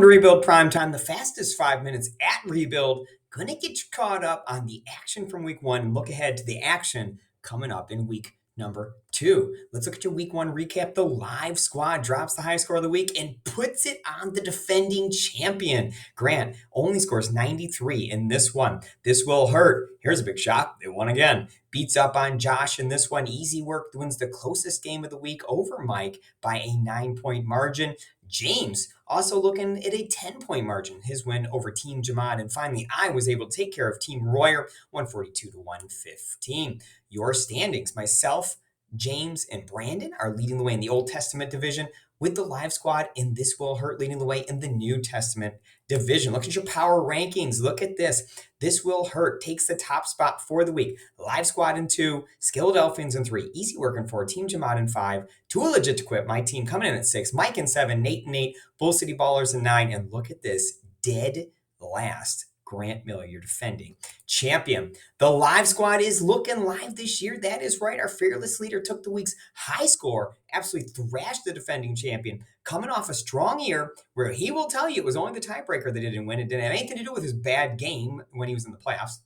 Rebuild Primetime, the fastest 5 minutes at Rebuild. Gonna get you caught up on the action from week one and look ahead to the action coming up in week number two. Let's look at your week one recap. The live squad drops the high score of the week and puts it on the defending champion. Grant only scores 93 in this one. This will hurt. Here's a big shock. They won again. Beats up on Josh in this one. Easy work wins the closest game of the week over Mike by a 9-point margin. James also looking at a 10-point margin, his win over Team Jamad. And finally, I was able to take care of Team Royer, 142 to 115. Your standings, myself, James, and Brandon are leading the way in the Old Testament division with the live squad, and This Will Hurt leading the way in the New Testament division. Look at your power rankings. Look at this. This Will Hurt takes the top spot for the week. Live squad in 2, Skilled Elfins in 3, Easy Work in 4, Team Jamad in 5, Too Legit to Quit, my team coming in at 6, Mike in 7, Nate in 8, Bull City Ballers in 9, and look at this, dead last. Grant Miller, your defending champion. The live squad is looking live this year. That is right. Our fearless leader took the week's high score, absolutely thrashed the defending champion, coming off a strong year where he will tell you it was only the tiebreaker that didn't win. It didn't have anything to do with his bad game when he was in the playoffs.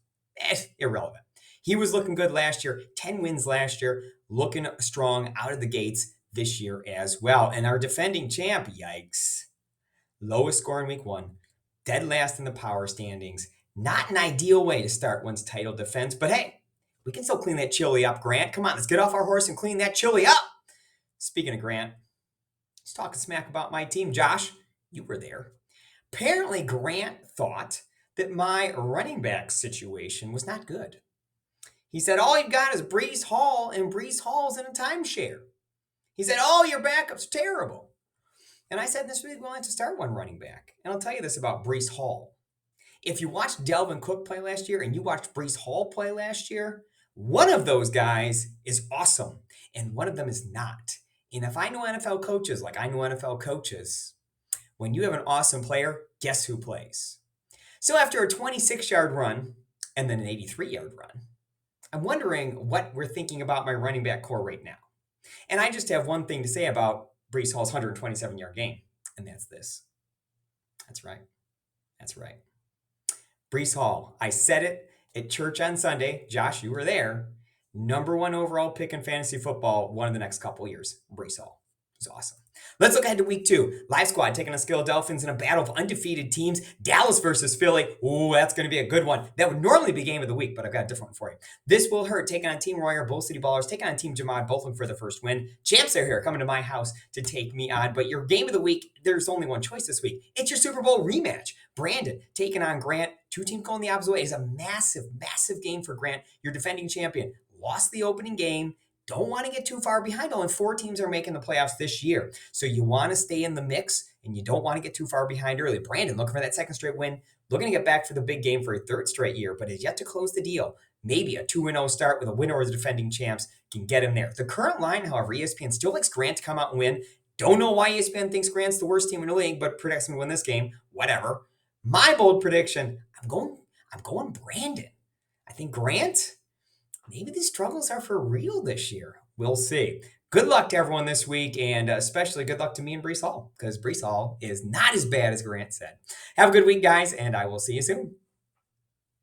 Irrelevant. He was looking good last year, 10 wins last year, looking strong out of the gates this year as well. And our defending champ, yikes, lowest score in week one, dead last in the power standings. Not an ideal way to start one's title defense, but hey, we can still clean that chili up, Grant. Come on, let's get off our horse and clean that chili up. Speaking of Grant, he's talking smack about my team. Josh, you were there. Apparently, Grant thought that my running back situation was not good. He said, all you've got is Breece Hall, and Breece Hall's in a timeshare. He said, oh, your backup's terrible. And I said, this week we're willing to start one running back. And I'll tell you this about Breece Hall. If you watched Delvin Cook play last year and you watched Breece Hall play last year, one of those guys is awesome and one of them is not. And if I know NFL coaches like I know NFL coaches, when you have an awesome player, guess who plays? So after a 26-yard run and then an 83-yard run, I'm wondering what we're thinking about my running back core right now. And I just have one thing to say about Breece Hall's 127-yard game, and that's this. That's right. That's right. Breece Hall, I said it at church on Sunday. Josh, you were there. Number 1 overall pick in fantasy football one of the next couple years. Breece Hall. It was awesome. Let's look ahead to week 2. Live squad taking on Skilled Dolphins in a battle of undefeated teams. Dallas versus Philly. Ooh, that's going to be a good one. That would normally be game of the week, but I've got a different one for you. This Will Hurt taking on Team Royer, Bull City Ballers, taking on Team Jamad, both looking for the first win. Champs are here coming to my house to take me on, but your game of the week, there's only one choice this week. It's your Super Bowl rematch. Brandon taking on Grant. 2 teams going the opposite way. It's a massive, massive game for Grant. Your defending champion. Lost the opening game. Don't want to get too far behind. Only 4 teams are making the playoffs this year. So you want to stay in the mix and you don't want to get too far behind early. Brandon looking for that second straight win. Looking to get back for the big game for a 3rd straight year, but has yet to close the deal. Maybe a 2-0 start with a winner or the defending champs can get him there. The current line, however, ESPN still likes Grant to come out and win. Don't know why ESPN thinks Grant's the worst team in the league, but predicts him to win this game. Whatever. My bold prediction, I'm going Brandon. I think Grant, maybe these struggles are for real this year. We'll see. Good luck to everyone this week, and especially good luck to me and Breece Hall, because Breece Hall is not as bad as Grant said. Have a good week, guys, and I will see you soon.